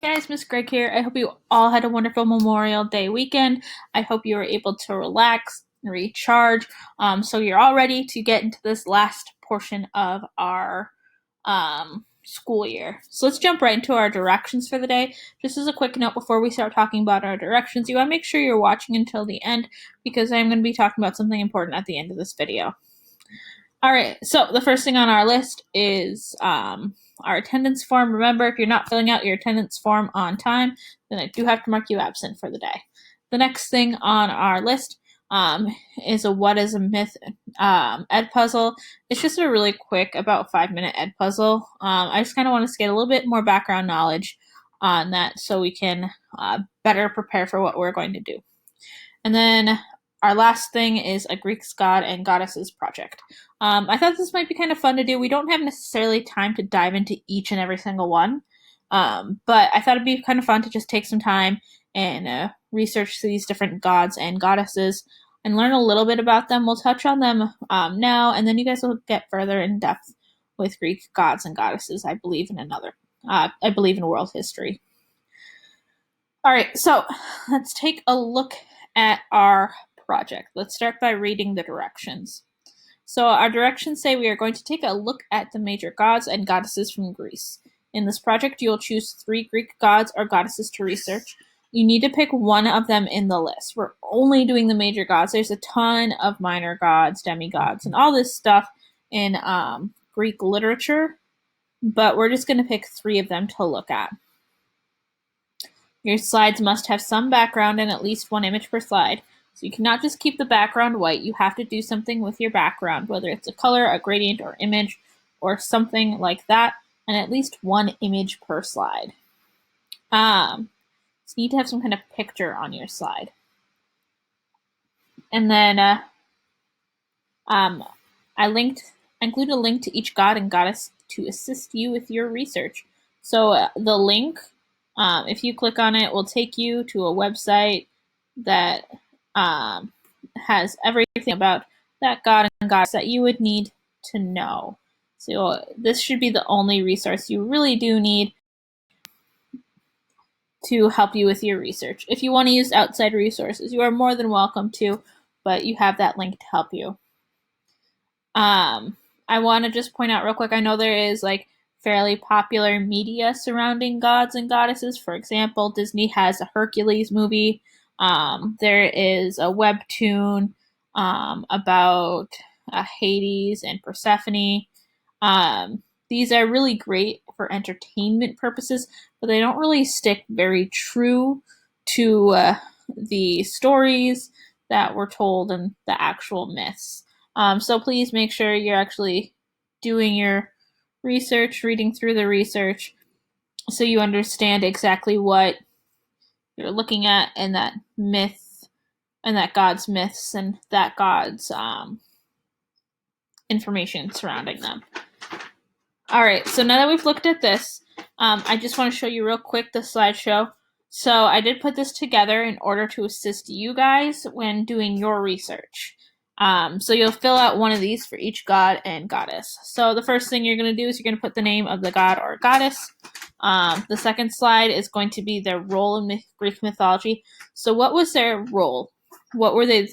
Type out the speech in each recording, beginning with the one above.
Guys, Miss Greg here. I hope you all had a wonderful Memorial Day weekend. I hope you were able to relax and recharge. So you're all ready to get into this last portion of our school year. So let's jump right into our directions for the day. Just as a quick note before we start talking about our directions, you want to make sure you're watching until the end because I'm going to be talking about something important at the end of this video. All right, so the first thing on our list is our attendance form. Remember, if you're not filling out your attendance form on time, then I do have to mark you absent for the day. The next thing on our list is a what is a myth ed puzzle. It's just a really quick, about 5-minute ed puzzle. I just kind of want us to get a little bit more background knowledge on that so we can better prepare for what we're going to do. And then our last thing is a Greek god and goddesses project. I thought this might be kind of fun to do. We don't have necessarily time to dive into each and every single one, but I thought it'd be kind of fun to just take some time and research these different gods and goddesses and learn a little bit about them. We'll touch on them now, and then you guys will get further in depth with Greek gods and goddesses. I believe in world history. All right, so let's take a look at our project. Let's start by reading the directions. So our directions say we are going to take a look at the major gods and goddesses from Greece. In this project, you'll choose 3 Greek gods or goddesses to research. You need to pick one of them in the list. We're only doing the major gods. There's a ton of minor gods, demigods, and all this stuff in Greek literature, but we're just going to pick 3 of them to look at. Your slides must have some background and at least 1 image per slide. So you cannot just keep the background white. You have to do something with your background, whether it's a color, a gradient, or image, or something like that, and at least 1 image per slide. So you need to have some kind of picture on your slide. And then I include a link to each god and goddess to assist you with your research. So the link, if you click on it, will take you to a website that has everything about that god and goddess that you would need to know. So this should be the only resource you really do need to help you with your research. If you want to use outside resources, you are more than welcome to, but you have that link to help you. I want to just point out real quick, I know there is fairly popular media surrounding gods and goddesses. For example, Disney has a Hercules movie. There is a webtoon about Hades and Persephone. These are really great for entertainment purposes, but they don't really stick very true to the stories that were told and the actual myths. So please make sure you're actually doing your research, reading through the research, so you understand exactly what you're looking at in that myth and that god's myths and that god's information surrounding them. All right, so now that we've looked at this, I just want to show you real quick the slideshow. So I did put this together in order to assist you guys when doing your research. So you'll fill out one of these for each god and goddess. So the first thing you're going to do is you're going to put the name of the god or goddess. The second slide is going to be their role in Greek mythology. So what was their role? What were they?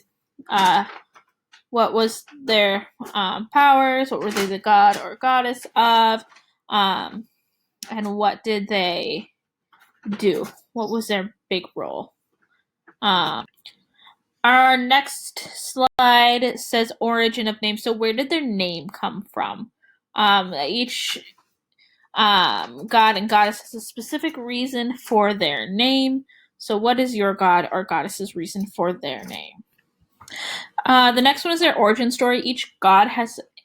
What was their powers? What were they the god or goddess of? And what did they do? What was their big role? Our next slide says origin of name. So where did their name come from? Each god and goddess has a specific reason for their name. So what is your god or goddess's reason for their name? The next one is their origin story. Each god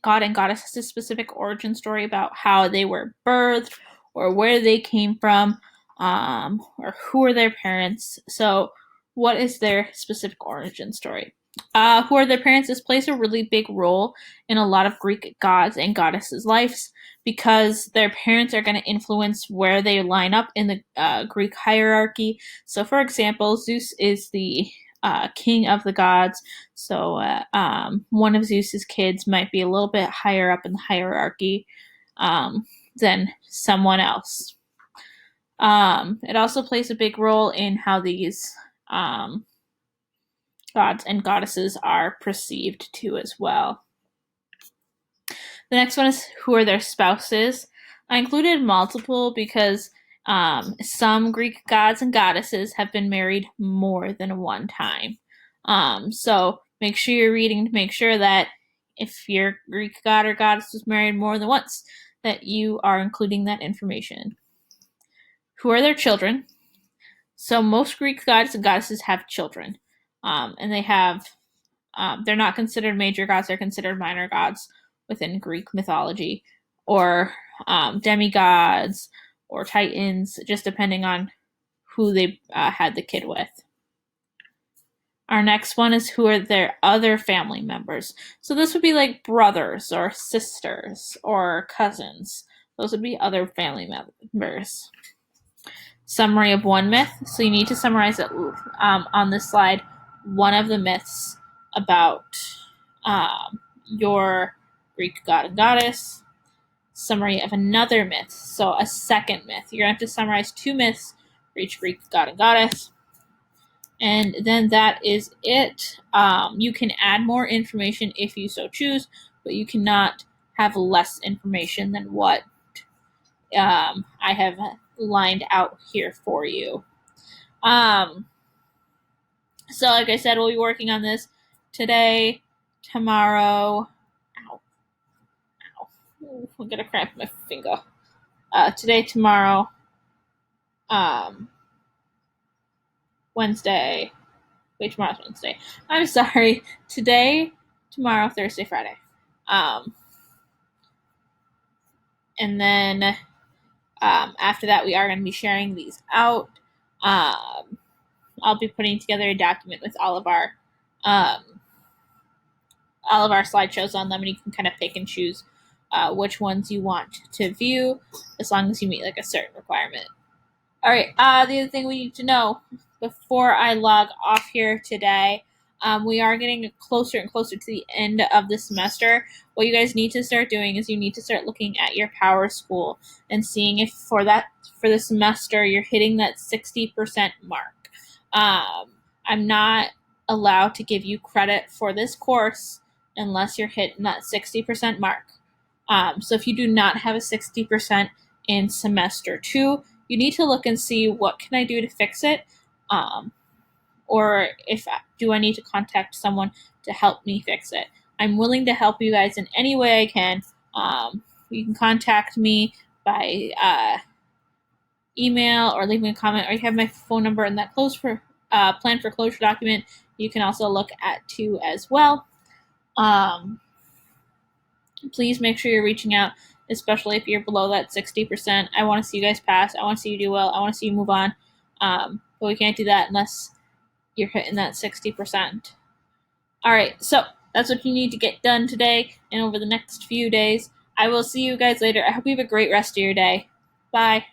and goddess has a specific origin story about how they were birthed or where they came from, or who are their parents. So what is their specific origin story? Who are their parents? This plays a really big role in a lot of Greek gods and goddesses' lives because their parents are going to influence where they line up in the Greek hierarchy. So, for example, Zeus is the king of the gods. So one of Zeus's kids might be a little bit higher up in the hierarchy than someone else. It also plays a big role in how these gods and goddesses are perceived too as well. The next one is who are their spouses. I included multiple because some Greek gods and goddesses have been married more than one time. So make sure you're reading to make sure that if your Greek god or goddess was married more than once, that you are including that information. Who are their children? So most Greek gods and goddesses have children, and they're not considered major gods; they're considered minor gods within Greek mythology, or demigods, or titans, just depending on who they had the kid with. Our next one is who are their other family members. So this would be like brothers or sisters or cousins. Those would be other family members. Summary of one myth. So you need to summarize it on this slide. One of the myths about your Greek god and goddess. Summary of another myth. So a second myth. You're going to have to summarize 2 myths for each Greek god and goddess. And then that is it. You can add more information if you so choose, but you cannot have less information than what I have lined out here for you. So like I said, we'll be working on this today, tomorrow. Ow. Ooh, I'm gonna cramp my finger. Today, tomorrow, Wednesday. Wait, tomorrow's Wednesday. I'm sorry. Today, tomorrow, Thursday, Friday. And then after that, we are going to be sharing these out. I'll be putting together a document with all of our slideshows on them, and you can kind of pick and choose which ones you want to view, as long as you meet like a certain requirement. All right. The other thing we need to know before I log off here today, we are getting closer and closer to the end of the semester. What you guys need to start doing is you need to start looking at your PowerSchool and seeing if for the semester you're hitting that 60% mark. I'm not allowed to give you credit for this course unless you're hitting that 60% mark. So if you do not have a 60% in semester 2, you need to look and see what can I do to fix it, or do I need to contact someone to help me fix it. I'm willing to help you guys in any way I can. You can contact me by email or leave me a comment, or you have my phone number in that plan for closure document. You can also look at too as well. Please make sure you're reaching out, especially if you're below that 60%. I want to see you guys pass. I want to see you do well. I want to see you move on. But we can't do that unless you're hitting that 60%. All right, so that's what you need to get done today and over the next few days. I will see you guys later. I hope you have a great rest of your day. Bye.